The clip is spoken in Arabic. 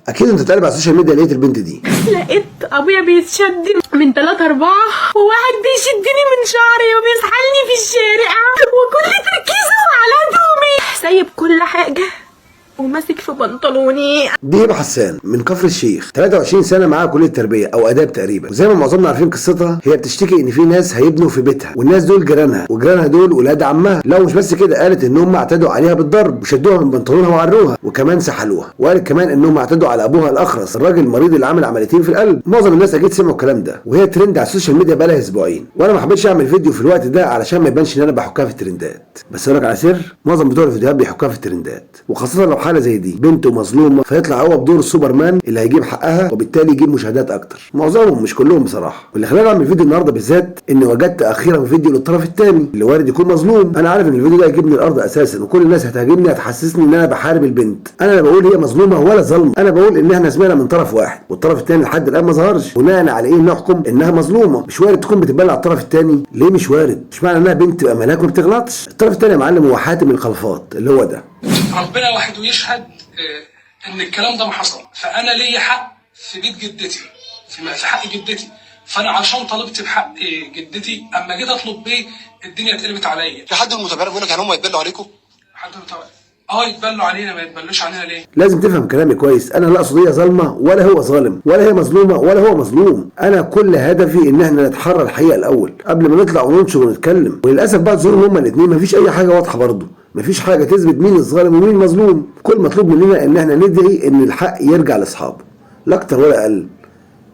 اكيد انت بتقلب على السوشيال ميديا لقيت البنت دي. لقيت ابويا بيتشد من 3 4 وواحد بيشدني من شعري وبيسحلني في الشارع وكل تركيزه على هدومي، سايب كل حاجه وماسك في بنطلوني. دي هبه حسان من كفر الشيخ، 23 سنه، معاها كليه تربيه او اداب تقريبا، وزي ما معظمنا عارفين قصتها، هي بتشتكي ان في ناس هيبنوا في بيتها، والناس دول جيرانها، وجيرانها دول ولاد عمها. لا مش بس كده، قالت ان هم اعتدوا عليها بالضرب وشدوها من بنطلونها وعروها وكمان سحلوها، وقالت كمان انهم اعتدوا على ابوها الاخرس، الراجل المريض اللي عامل عمليتين في القلب. معظم الناس اكيد سمعوا الكلام ده، وهي ترند على السوشيال ميديا بقالها اسبوعين، وانا ما حبيتش اعمل فيديو في الوقت ده علشان ما يبانش ان انا بحكها في الترندات. بس اقول لك على سر، معظم بتوع الفيديوهات بيحكوها في الترندات، وخاصه لو حاله زي دي بنت ومظلومه، فيطلع هو بدور السوبرمان اللي هيجيب حقها وبالتالي يجيب مشاهدات اكتر. معظمهم مش كلهم بصراحه. واللي خلاني اعمل فيديو النهارده بالذات اني وجدت اخيرا فيديو للطرف الثاني اللي وارد يكون مظلوم. انا عارف ان الفيديو ده هيجيبني الارض اساسا، وكل الناس هتهاجمني، هتحسسني ان انا بحارب البنت. انا لا بقول هي مظلومه ولا ظلمه، انا بقول ان احنا سمعنا من طرف واحد والطرف الثاني لحد الان ما ظهرش. بناء على ايه نحكم انها مظلومه؟ مش وارد تكون بتبان على الطرف الثاني؟ ليه مش وارد؟ مش معنى انها بنت تبقى ملاك وما بتغلطش. الطرف الثاني يا معلم هو حاتم الخلفات اللي هو ده. ربنا وحده يشهد ان الكلام ده ما حصل. فانا ليا حق في بيت جدتي، في حق جدتي، فانا عشان طلبت بحق جدتي اما جيت اطلب بيه الدنيا اتقلبت عليا. في حد من المتابعين بيقول لك يعني هم يتبلوا عليكم؟ حد متابع؟ يتبلوا علينا، ما يتبلوش علينا ليه؟ لازم تفهم كلامي كويس، انا لا اقصد هي ظالمه ولا هو ظالم، ولا هي مظلومه ولا هو مظلوم. انا كل هدفي ان احنا نتحرى الحقيقه الاول قبل ما نطلع وننشر ونتكلم. وللاسف بعد ظهورهم هما الاثنين مفيش اي حاجه واضحه برضه، مفيش حاجه تثبت مين الظالم ومين المظلوم. كل مطلوب مننا ان احنا ندعي ان الحق يرجع لاصحابه، لا اكتر ولا اقل.